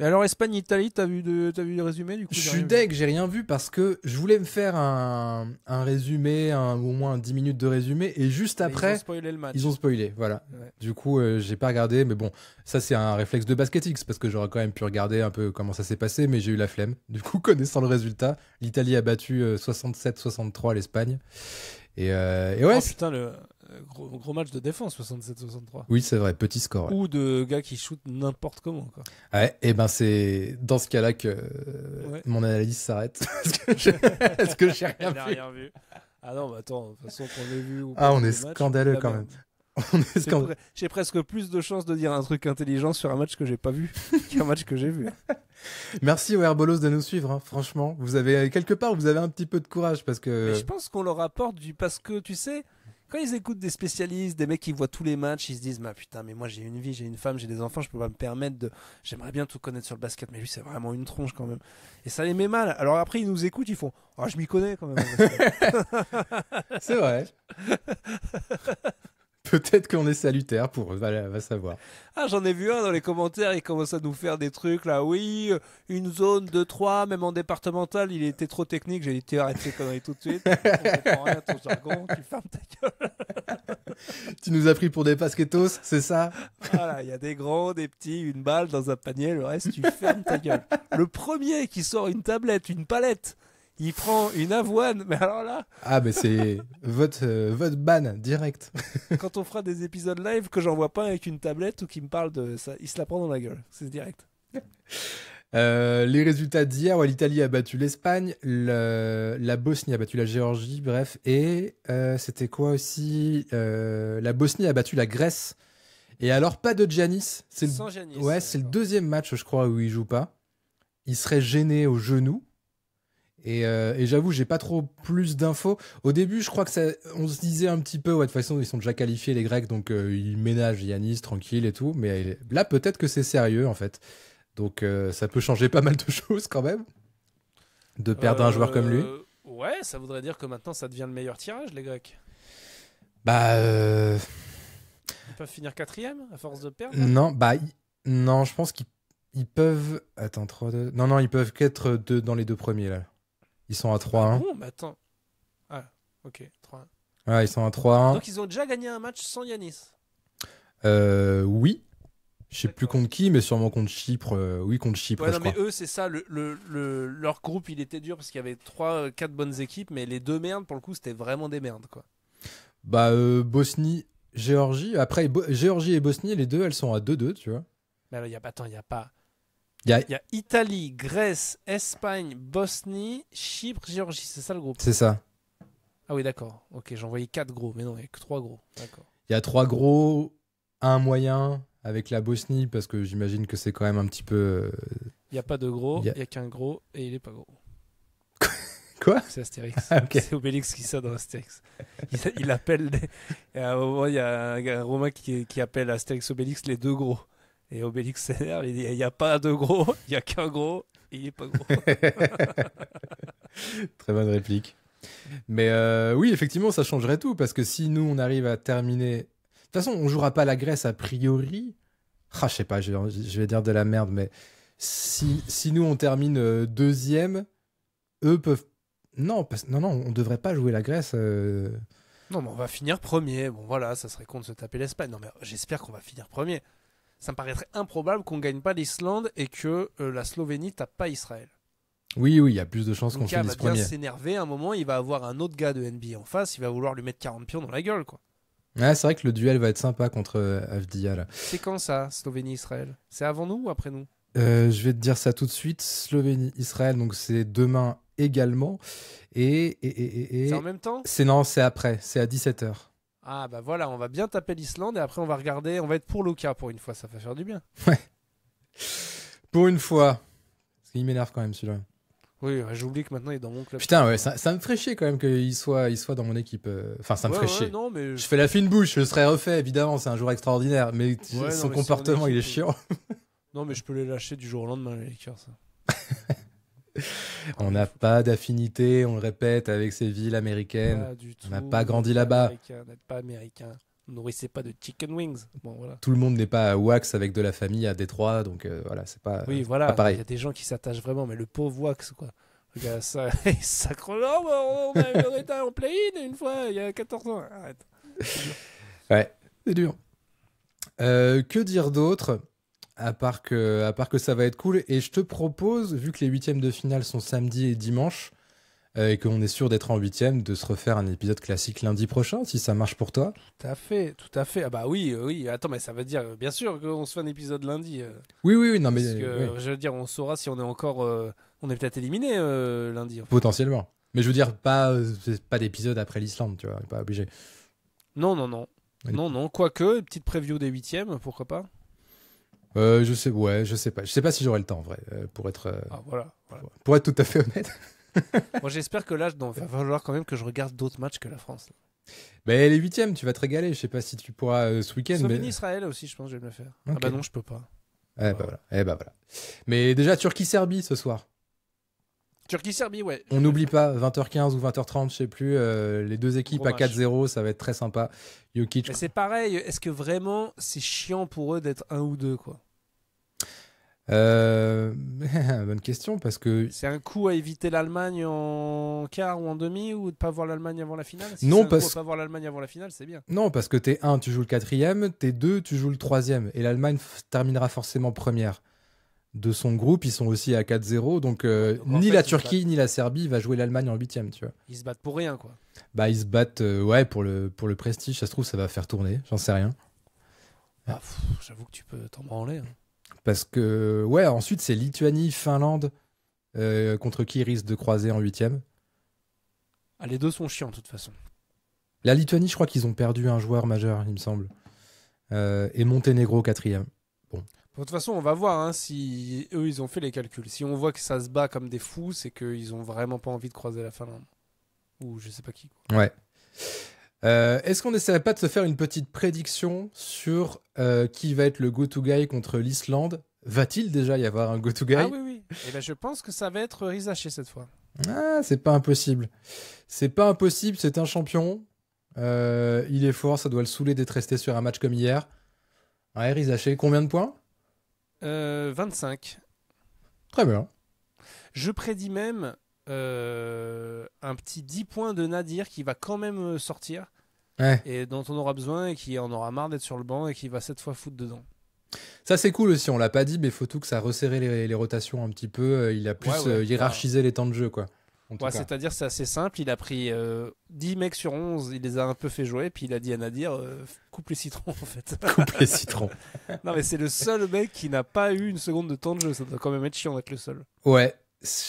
Et alors Espagne-Italie, t'as vu le résumé du coup? Je suis deg, j'ai rien vu parce que je voulais me faire un résumé, au moins 10 minutes de résumé, et juste après, ils ont spoilé le match. Ils ont spoilé, voilà. Ouais. Du coup, j'ai pas regardé, mais bon, ça c'est un réflexe de BasketX parce que j'aurais quand même pu regarder un peu comment ça s'est passé, mais j'ai eu la flemme. Du coup, connaissant le résultat, l'Italie a battu 67-63 l'Espagne. Et ouais. Oh putain, le gros match de défense, 67-63. Oui, c'est vrai, petit score. Ouais. Ou de gars qui shootent n'importe comment, quoi. Ouais, et ben c'est dans ce cas-là que mon analyse s'arrête. Est-ce que j'ai rien vu? Ah non, bah attends, de toute façon qu'on l'ait vu. On est scandaleux quand même. J'ai presque plus de chances de dire un truc intelligent sur un match que j'ai pas vu qu'un match que j'ai vu. Merci aux Herbolos de nous suivre, hein. Franchement. Vous avez quelque part, vous avez un petit peu de courage parce que. Mais je pense qu'on leur apporte parce que tu sais, quand ils écoutent des spécialistes, des mecs qui voient tous les matchs, ils se disent, putain, mais moi j'ai une vie, j'ai une femme, j'ai des enfants, je peux pas me permettre de. J'aimerais bien tout connaître sur le basket, mais lui c'est vraiment une tronche quand même. Et ça les met mal. Alors après ils nous écoutent, ils font, je m'y connais quand même. C'est vrai. Peut-être qu'on est salutaire pour eux, va savoir. Ah, j'en ai vu un dans les commentaires, il commence à nous faire des trucs là. Oui, une zone de 3, même en départemental, il était trop technique. J'ai dit, arrête ces conneries tout de suite. On comprend rien à ton jargon, tu fermes ta gueule. Tu nous as pris pour des basketos, c'est ça? Voilà, il y a des grands, des petits, une balle dans un panier, le reste, tu fermes ta gueule. Le premier qui sort une tablette, une palette, Il prend une avoine, mais alors là, Ah, mais c'est votre ban direct. quand on fera des épisodes live, que j'en vois pas avec une tablette ou qui me parle de ça, il se la prend dans la gueule. C'est direct. Les résultats d'hier, ouais, l'Italie a battu l'Espagne, la Bosnie a battu la Géorgie, bref, et c'était quoi aussi la Bosnie a battu la Grèce. Et alors, pas de Giannis. Sans Giannis. Ouais, c'est le deuxième match, je crois, où il joue pas. Il serait gêné au genou. Et j'avoue, j'ai pas trop plus d'infos. Au début, je crois que on se disait un petit peu, ouais, de toute façon, ils sont déjà qualifiés, les Grecs, donc ils ménagent Giannis tranquille et tout. Mais là, peut-être que c'est sérieux, en fait. Donc, ça peut changer pas mal de choses quand même. De perdre un joueur comme lui. Ouais, ça voudrait dire que maintenant, ça devient le meilleur tirage, les Grecs. Bah, Ils peuvent finir 4e à force de perdre. non, non, je pense qu'ils peuvent. Attends, 3-2. Non, ils peuvent qu'être dans les deux premiers, là. Ils sont à 3-1. Bon, mais attends. Ah, ok, 3-1. Ouais, ils sont à 3-1. Donc, ils ont déjà gagné un match sans Giannis. Oui. Je sais plus D'accord. contre qui, mais sûrement contre Chypre. Oui, contre Chypre, Ouais, je non, mais crois. eux, c'est ça. Leur groupe, il était dur parce qu'il y avait 3-4 bonnes équipes, mais les deux merdes, pour le coup, c'était vraiment des merdes, quoi. Bah, Bosnie, Géorgie. Après, Géorgie et Bosnie, les deux, elles sont à 2-2, tu vois. Mais alors, il y a pas. Il y a- Il y a Italie, Grèce, Espagne, Bosnie, Chypre, Géorgie. C'est ça le groupe. C'est ça. Ah oui, d'accord. Ok, j'en voyais 4 gros, mais non, il n'y a que 3 gros. D'accord. Il y a 3 gros, un moyen avec la Bosnie, parce que j'imagine que c'est quand même un petit peu. Il n'y a pas de gros, Il y il a- n'y a qu'un gros et il est pas gros. Quoi? C'est Astérix. Ah, ok. C'est Obélix qui ça dans Astérix. Il appelle. Et à un moment, il y a un Romain qui appelle Astérix Obélix les deux gros. Et Obélix s'énerve, il dit il n'y a pas de gros, il n'y a qu'un gros et il est pas gros. Très bonne réplique. Mais oui, effectivement, ça changerait tout, parce que si nous, on arrive à terminer... De toute façon, on jouera pas la Grèce a priori. Ah, je sais pas, je vais dire de la merde, mais si nous, on termine deuxième, eux peuvent... Non, on devrait pas jouer la Grèce. Non, mais on va finir premier. Bon, voilà, ça serait con de se taper l'Espagne. Non, mais j'espère qu'on va finir premier. Ça me paraîtrait improbable qu'on gagne pas l'Islande et que la Slovénie tape pas Israël. Oui, il y a plus de chances qu'on Lucas va finisse bien premier. s'énerver. À un moment, il va avoir un autre gars de NBA en face. Il va vouloir lui mettre 40 pions dans la gueule, quoi. Ouais, c'est vrai que le duel va être sympa contre Avdia, là. C'est quand ça, Slovénie-Israël? C'est avant nous ou après nous? Je vais te dire ça tout de suite. Slovénie-Israël, donc c'est demain également. Et... C'est en même temps? C'est après, c'est à 17h. Ah bah voilà, on va bien taper l'Islande et après on va regarder, on va être pour Lucas pour une fois, ça va faire du bien. Pour une fois. Parce qu'il m'énerve quand même celui-là. Oui, j'oublie que maintenant il est dans mon club. Putain, ouais, ça me ferait chier quand même qu'il soit dans mon équipe. Enfin, ça me ferait chier. Non, mais... Je fais la fine bouche, je le serais refait, évidemment, c'est un joueur extraordinaire. Mais Ouais, son non, mais comportement, son il est équipe, chiant. Non, mais je peux les lâcher du jour au lendemain, les Lakers. Ça. On n'a pas d'affinité, on le répète, avec ces villes américaines. Pas du tout. On n'a pas grandi Vous êtes là-bas. américain, vous n'êtes pas américain. Vous nourrissez pas de chicken wings. Bon, voilà. Tout le monde n'est pas à Wax avec de la famille à Détroit, donc voilà, c'est pas, Oui, c'est voilà. pas Il pareil. y a des gens qui s'attachent vraiment, mais le pauvre Wax, quoi. Regarde ça, il s'accroche. Oh, on a été en play-in une fois, il y a 14 ans. Arrête. Ouais, c'est dur. Que dire d'autre à part que ça va être cool. Et je te propose, vu que les huitièmes de finale sont samedi et dimanche, et qu'on est sûr d'être en huitième, de se refaire un épisode classique lundi prochain, si ça marche pour toi. Tout à fait, tout à fait. Ah bah oui, oui. Attends, mais ça veut dire, bien sûr, qu'on se fait un épisode lundi. Oui, non mais Parce que, ouais, je veux dire, on saura si on est encore... on est peut-être éliminé lundi. En fait. potentiellement. Mais je veux dire, pas d'épisode après l'Islande, tu vois, pas obligé. Non. Ouais. Non. Quoique, petite preview des huitièmes, pourquoi pas. Je sais pas. Je sais pas si j'aurai le temps, en vrai, pour être Voilà. pour être tout à fait honnête. Moi, j'espère que là, il va falloir quand même que je regarde d'autres matchs que la France. Mais les huitièmes, tu vas te régaler. Je sais pas si tu pourras ce week-end. Slovénie-Israël aussi, je pense que je vais me le faire. Ok. Ah bah non, je peux pas. Bah voilà. Mais déjà, Turquie-Serbie ce soir. Turquie-Serbie, ouais. On n'oublie pas, 20h15 ou 20h30, je sais plus, les deux équipes Gros à match. 4-0, ça va être très sympa. Jokic. Mais c'est pareil, est-ce que vraiment c'est chiant pour eux d'être 1 ou 2 quoi? Bonne question, parce que... C'est un coup à éviter l'Allemagne en quart ou en demi ou de pas voir l'Allemagne avant la finale? Si Non, c'est un coup parce- à pas voir l'Allemagne avant la finale, c'est bien. Non, parce que t'es 1, tu joues le 4e, t'es 2, tu joues le 3e. Et l'Allemagne terminera forcément première. de son groupe, ils sont aussi à 4-0. Donc, Donc, en ni fait, la ils se Turquie ni la Serbie va jouer l'Allemagne en 8e, tu vois. Ils se battent pour rien, quoi. Bah, ils se battent pour le prestige. Ça se trouve, ça va faire tourner. J'en sais rien. Ah, j'avoue que tu peux t'en branler. Hein. Parce que, ouais, ensuite, c'est Lituanie, Finlande, contre qui ils risquent de croiser en 8e. Ah, les deux sont chiants, de toute façon. La Lituanie, je crois qu'ils ont perdu un joueur majeur, il me semble. Et Monténégro, 4e. De toute façon, on va voir hein, si eux, ils ont fait les calculs. Si on voit que ça se bat comme des fous, c'est qu'ils ont vraiment pas envie de croiser la Finlande. Ou je sais pas qui. Quoi. Ouais. Est-ce qu'on n'essaierait pas de se faire une petite prédiction sur qui va être le go-to-guy contre l'Islande? Va-t-il déjà y avoir un go-to-guy? Ah oui. Et ben, je pense que ça va être Rizaché cette fois. Ah, c'est pas impossible. C'est pas impossible, c'est un champion. Il est fort, ça doit le saouler d'être resté sur un match comme hier. Ouais, Rizaché, combien de points? 25. Très bien. Je prédis même un petit 10 points de Nadir qui va quand même sortir. Ouais. Et dont on aura besoin et qui en aura marre d'être sur le banc et qui va cette fois foutre dedans. Ça, c'est cool aussi, on l'a pas dit, mais faut tout que ça resserrer les rotations un petit peu. Il a plus hiérarchisé les temps de jeu, quoi. Ouais, c'est-à-dire c'est assez simple, il a pris 10 mecs sur 11, il les a un peu fait jouer, puis il a dit à Nadir, coupe les citrons en fait. Coupe les citrons. Non mais c'est le seul mec qui n'a pas eu une seconde de temps de jeu, ça doit quand même être chiant d'être le seul. Ouais,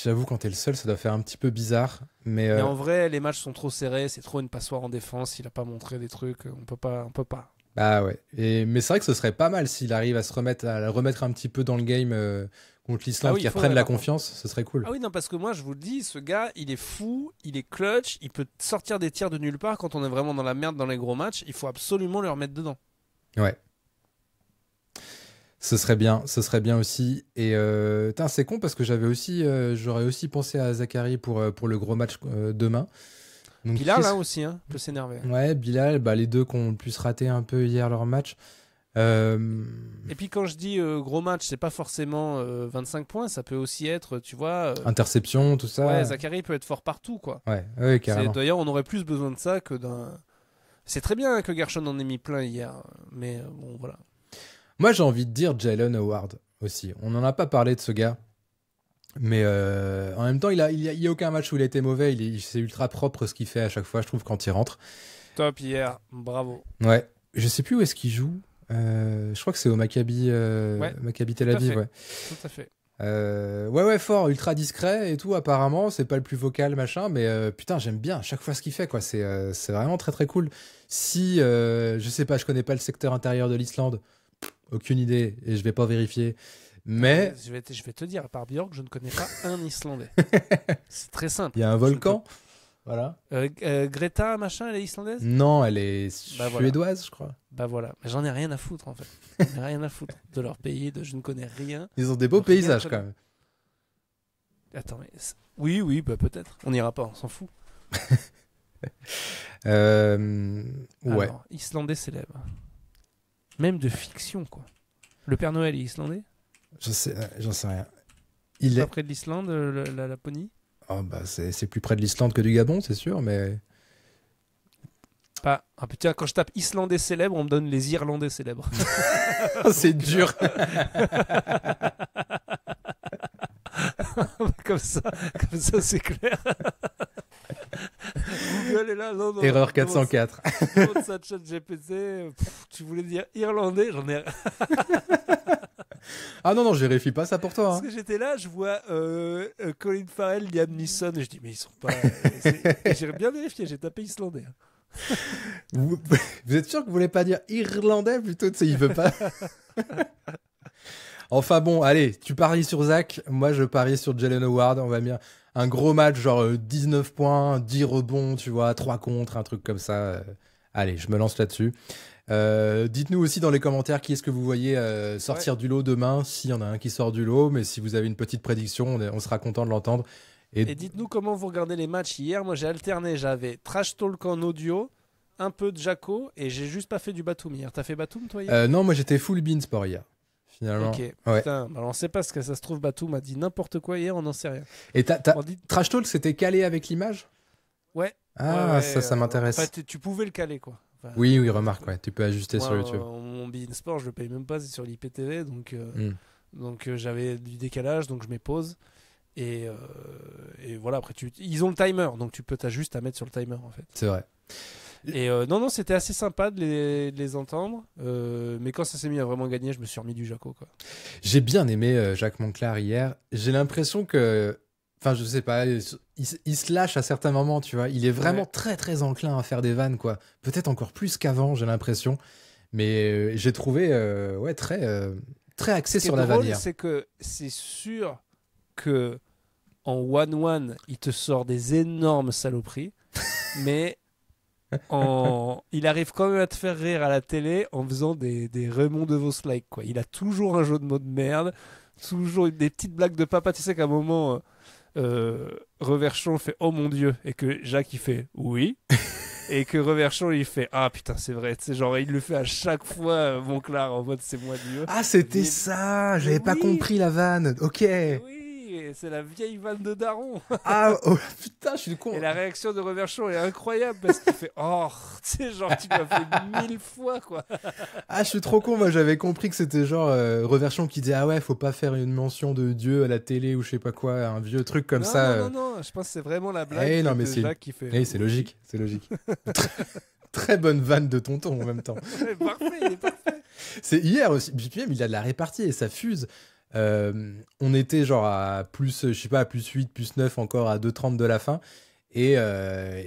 j'avoue quand t'es le seul, ça doit faire un petit peu bizarre. Mais en vrai, les matchs sont trop serrés, c'est trop une passoire en défense, il a pas montré des trucs, on peut pas. Bah ouais, mais c'est vrai que ce serait pas mal s'il arrive à le remettre un petit peu dans le game contre l'Islande, qui reprenne la confiance, ce serait cool. Ah oui, non, parce que moi, je vous le dis, ce gars, il est fou, il est clutch, il peut sortir des tirs de nulle part quand on est vraiment dans la merde dans les gros matchs. Il faut absolument le remettre dedans. Ouais. Ce serait bien aussi. Et c'est con parce que j'aurais aussi pensé à Zachary pour le gros match demain. Donc, Bilal, là aussi, peut s'énerver. Ouais, Bilal, les deux qui ont pu se rater un peu hier leur match. Et puis quand je dis gros match, c'est pas forcément 25 points, ça peut aussi être, tu vois... interception, tout ça. Ouais, Zachary peut être fort partout, quoi. Ouais, carrément. D'ailleurs, on aurait plus besoin de ça que d'un... C'est très bien que Gershon en ait mis plein hier, mais bon, voilà. Moi, j'ai envie de dire Jalen Howard aussi. On n'en a pas parlé de ce gars. Mais en même temps, il y a aucun match où il a été mauvais. C'est ultra propre ce qu'il fait à chaque fois, je trouve, quand il rentre. Top hier, bravo. Ouais, je sais plus où est-ce qu'il joue. Je crois que c'est au Maccabi Tel Aviv. Ouais. Tout à fait. Ouais, fort, ultra discret et tout. Apparemment, c'est pas le plus vocal, machin. Mais putain, j'aime bien à chaque fois ce qu'il fait, quoi. C'est vraiment très très cool. Si, je sais pas, je connais pas le secteur intérieur de l'Islande. Aucune idée et je vais pas vérifier. Mais je vais te dire, à part Björk, je ne connais pas un Islandais. C'est très simple. Il y a un volcan. Voilà. Greta, machin, elle est islandaise? Non, elle est suédoise, je crois. Bah voilà, mais j'en ai rien à foutre en fait. J'en ai rien à foutre de leur pays, je ne connais rien. Ils ont des beaux paysages quand même. Attends, mais oui, bah peut-être. On n'ira pas, on s'en fout. Ouais. Alors, Islandais célèbre. Même de fiction, quoi. Le Père Noël est islandais? J'en sais rien. Il est pas près de l'Islande, la Laponie? Oh, bah c'est plus près de l'Islande que du Gabon, c'est sûr, mais... Ah putain, quand je tape Islandais célèbre, on me donne les Irlandais célèbres. C'est dur. Comme ça c'est clair. Google est là. Non, Erreur 404. Non, ça chat GPT. Tu voulais dire Irlandais, j'en ai... Ah non, je vérifie pas ça pour toi. Parce que j'étais là, je vois Colin Farrell, Liam Neeson, et je dis, mais ils sont pas... J'ai bien vérifié, j'ai tapé Islandais. Vous êtes sûr que vous voulez pas dire Irlandais plutôt? Tu sais, il veut pas. Enfin bon, allez, tu paries sur Zach, moi je parie sur Jalen Howard. On va bien un gros match, genre 19 points, 10 rebonds, tu vois, 3 contre, un truc comme ça. Allez, je me lance là-dessus. Dites-nous aussi dans les commentaires qui est-ce que vous voyez sortir du lot demain, s'il y en a un qui sort du lot, mais si vous avez une petite prédiction, on sera content de l'entendre. Et dites-nous comment vous regardez les matchs hier. Moi j'ai alterné, j'avais Trash Talk en audio, un peu de Jaco, et j'ai juste pas fait du Batum hier. T'as fait Batum toi hier? Non, moi j'étais full Beansport hier. Finalement. Ok, ouais. Putain, alors on sait pas ce que ça se trouve, Batum a dit n'importe quoi hier, on n'en sait rien. Et Trash Talk, c'était calé avec l'image? Ouais. Ah, ouais, ça m'intéresse. En fait, tu pouvais le caler, quoi. Enfin, oui, remarque, ouais, tu peux ajuster sur YouTube. Mon Bein Sport, je le paye même pas, c'est sur l'IPTV, donc Donc j'avais du décalage, donc je mets pause. Et voilà, après ils ont le timer, donc tu peux juste à mettre sur le timer en fait. C'est vrai. Et non, c'était assez sympa de les entendre. Mais quand ça s'est mis à vraiment gagner, je me suis remis du Jaco, quoi. J'ai bien aimé Jacques Monclar hier. J'ai l'impression que, enfin, je sais pas, il se lâche à certains moments, tu vois. Il est vraiment très très enclin à faire des vannes, quoi. Peut-être encore plus qu'avant, j'ai l'impression. Mais j'ai trouvé, très axé sur la vanne hier. C'est que c'est sûr que en 1-1, il te sort des énormes saloperies, mais il arrive quand même à te faire rire à la télé en faisant des Raymond DeVos-like, quoi. Il a toujours un jeu de mots de merde, toujours des petites blagues de papa. Tu sais qu'à un moment, Reverchon fait « Oh mon Dieu !» et que Jacques il fait « Oui !» et que Reverchon il fait « Ah putain, c'est vrai !» Tu sais, genre il le fait à chaque fois, Monclar, en mode « C'est moi Dieu !» Ah, c'était ça. J'avais pas compris la vanne. Ok. Oui, c'est la vieille vanne de daron. Ah, oh, putain, je suis con. Et la réaction de Reverchon est incroyable parce qu'il fait « Oh !» Tu sais, genre tu l'as fait 1000 fois, quoi. Ah, je suis trop con. Moi, j'avais compris que c'était genre Reverchon qui dit ah ouais, faut pas faire une mention de Dieu à la télé ou je sais pas quoi, un vieux truc comme ça. Non, je pense que c'est vraiment la blague de Jacques qui fait. C'est logique, c'est logique. Très bonne vanne de tonton en même temps. Parfait, il est parfait. C'est hier aussi. Puis même, il a de la répartie et ça fuse. On était genre à plus, je sais pas, à plus 8, plus 9 encore à 2,30 de la fin. Et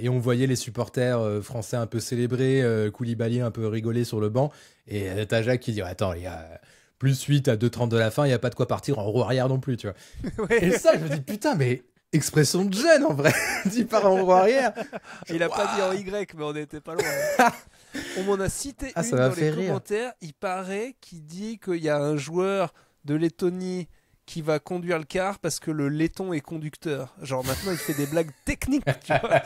on voyait les supporters français un peu célébrer, Koulibaly un peu rigoler sur le banc. Et t'as Jacques qui dit attends, il y a plus 8 à 2,30 de la fin, il n'y a pas de quoi partir en roue arrière non plus, tu vois. Ouais. Et ça, je me dis putain, mais expression de jeune en vrai. Il part en roue arrière. Il a pas dit en Y, mais on n'était pas loin. On m'en a cité une dans les commentaires. Il paraît qu'il dit qu'il y a un joueur de Lettonie qui va conduire le car parce que le laiton est conducteur. Genre maintenant il fait des blagues techniques, tu vois.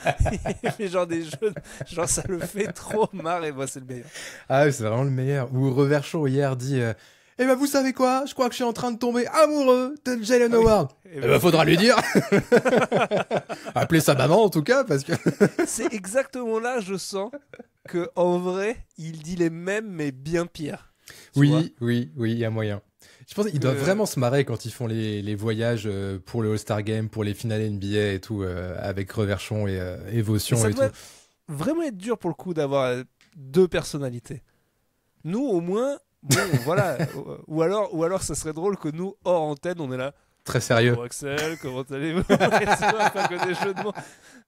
Il fait genre des jeux, genre ça le fait trop marrer. Moi c'est le meilleur. Ah oui, c'est vraiment le meilleur. Ou Reverchon hier dit eh ben vous savez quoi, je crois que je suis en train de tomber amoureux de Jalen Howard. Eh ben faudra lui dire. Appelez sa maman en tout cas parce que c'est exactement là je sens que en vrai il dit les mêmes mais bien pire. Oui, il y a moyen. Je pense qu'ils doivent vraiment se marrer quand ils font les voyages pour le All-Star Game, pour les finales NBA et tout, avec Reverchon et Vaution et tout. Ça doit vraiment être dur pour le coup d'avoir deux personnalités. Nous, au moins, bon, voilà. ou alors, ça serait drôle que nous, hors antenne, on est là. Très sérieux. Bonjour Axel, comment allez-vous? Pas que des jeux de mots.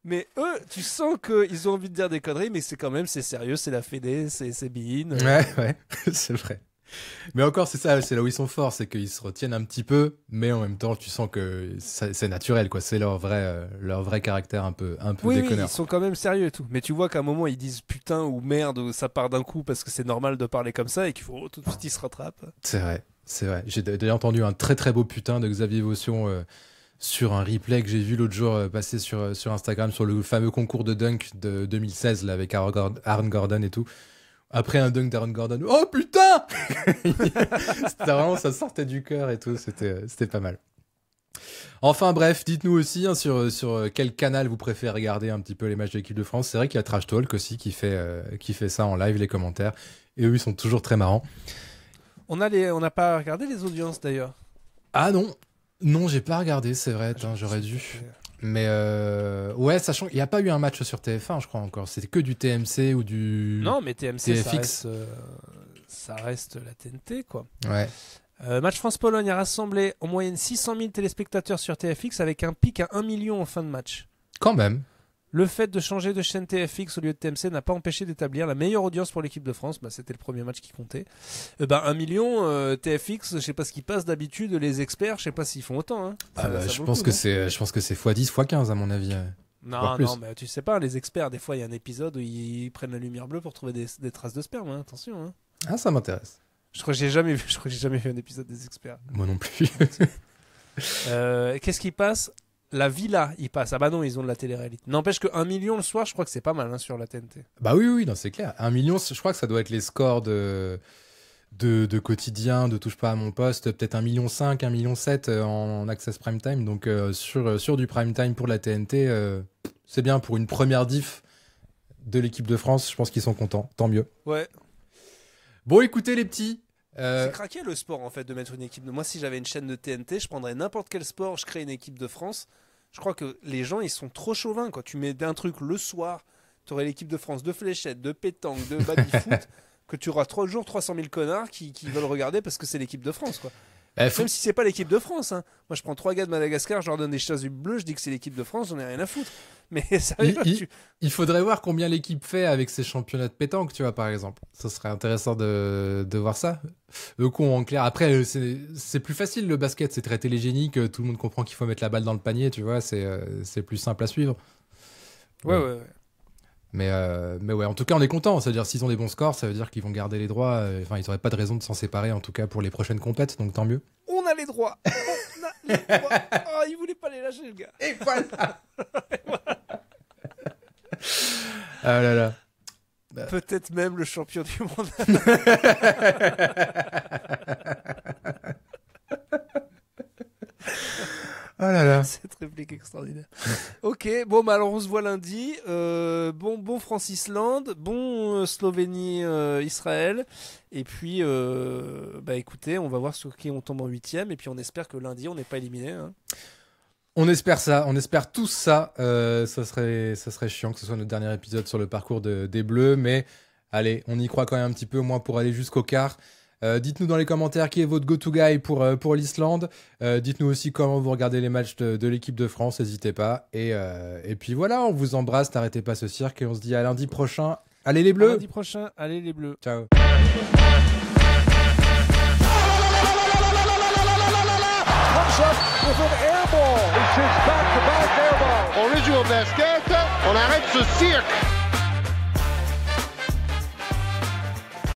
Mais eux, tu sens qu'ils ont envie de dire des conneries, mais c'est sérieux, c'est la Fédé, c'est Bein. Ouais, c'est vrai. Mais encore, c'est ça, c'est là où ils sont forts, c'est qu'ils se retiennent un petit peu, mais en même temps, tu sens que c'est naturel, quoi. C'est leur vrai caractère un peu déconneur. Oui, ils sont quand même sérieux et tout. Mais tu vois qu'à un moment, ils disent putain ou merde, ou ça part d'un coup parce que c'est normal de parler comme ça et qu'il faut tout de suite ils se rattrapent. C'est vrai. J'ai d'ailleurs entendu un très très beau putain de Xavier Vaution sur un replay que j'ai vu l'autre jour passer sur Instagram sur le fameux concours de dunk de 2016 là, avec Aaron Gordon et tout. Après un dunk d'Aaron Gordon, oh putain. C'était vraiment, ça sortait du cœur et tout, c'était pas mal. Enfin bref, dites-nous aussi sur quel canal vous préférez regarder un petit peu les matchs de l'équipe de France. C'est vrai qu'il y a Trash Talk aussi qui fait ça en live, les commentaires, et eux ils sont toujours très marrants. On n'a pas regardé les audiences d'ailleurs. Ah non, j'ai pas regardé, c'est vrai, j'aurais dû. Mais ouais, sachant qu'il n'y a pas eu un match sur TF1, je crois encore. C'était que du TMC ou du. Non, mais TMC, TFX. ça reste la TNT, quoi. Ouais. Match France-Pologne a rassemblé en moyenne 600 000 téléspectateurs sur TFX avec un pic à 1 million en fin de match. Quand même. Le fait de changer de chaîne TFX au lieu de TMC n'a pas empêché d'établir la meilleure audience pour l'équipe de France. C'était le premier match qui comptait. 1 million, TFX, je sais pas ce qui passe d'habitude. Les experts, je sais pas s'ils font autant. Hein. Je pense que c'est x10, x15 à mon avis. Non, mais tu sais pas, les experts, des fois il y a un épisode où ils prennent la lumière bleue pour trouver des traces de sperme. Hein. Attention. Hein. Ah, ça m'intéresse. Je crois que j'ai jamais vu un épisode des experts. Moi non plus. Qu'est-ce qui passe? La Villa, il passe. Ah bah non, ils ont de la télé-réalité. N'empêche que 1 million le soir, je crois que c'est pas mal sur la TNT. Bah oui, non, c'est clair. 1 million, je crois que ça doit être les scores de quotidien, de touche pas à mon poste, peut-être 1,5 million, 1,7 million en Access Prime Time. Donc sur du Prime Time pour la TNT, c'est bien pour une première diff de l'équipe de France. Je pense qu'ils sont contents. Tant mieux. Ouais. Bon, écoutez les petits. C'est craqué le sport en fait de mettre une équipe de... Moi si j'avais une chaîne de TNT, je prendrais n'importe quel sport, je crée une équipe de France. Je crois que les gens ils sont trop chauvins quoi. Tu mets un truc le soir, tu aurais l'équipe de France de fléchettes, de pétanque, de baby-foot, que tu auras 3 jours 300 000 connards qui veulent regarder parce que c'est l'équipe de France quoi. Même si c'est pas l'équipe de France, hein. Moi je prends 3 gars de Madagascar, je leur donne des chasubles bleues, je dis que c'est l'équipe de France, j'en ai rien à foutre. Mais il faudrait voir combien l'équipe fait avec ses championnats de pétanque, tu vois, par exemple. Ce serait intéressant de voir ça. En clair. Après, c'est plus facile le basket, c'est très télégénique, tout le monde comprend qu'il faut mettre la balle dans le panier, tu vois, c'est plus simple à suivre. Ouais. Mais ouais, en tout cas, on est content. C'est-à-dire, s'ils ont des bons scores, ça veut dire qu'ils vont garder les droits. Enfin, ils n'auraient pas de raison de s'en séparer, en tout cas, pour les prochaines compètes, donc tant mieux. On a les droits. On a les droits. Oh, il voulait pas les lâcher, le gars. Et voilà. Ah là là. Peut-être même le champion du monde. Oh là là. Cette réplique extraordinaire. Ok, bon, bah alors on se voit lundi. Bon France-Islande, bon Slovénie-Israël. Et puis, bah écoutez, on va voir sur qui on tombe en 8e. Et puis on espère que lundi, on n'est pas éliminé. Hein. On espère ça, on espère tous ça. Ça serait chiant que ce soit notre dernier épisode sur le parcours des Bleus. Mais allez, on y croit quand même un petit peu, au moins pour aller jusqu'au quart. Dites-nous dans les commentaires qui est votre go-to-guy pour l'Islande. Dites-nous aussi comment vous regardez les matchs de l'équipe de France, n'hésitez pas. Et puis voilà, on vous embrasse, n'arrêtez pas ce cirque et on se dit à lundi prochain. Allez les Bleus! À lundi prochain, allez les Bleus. Ciao! On rejoue au basket, on arrête ce cirque.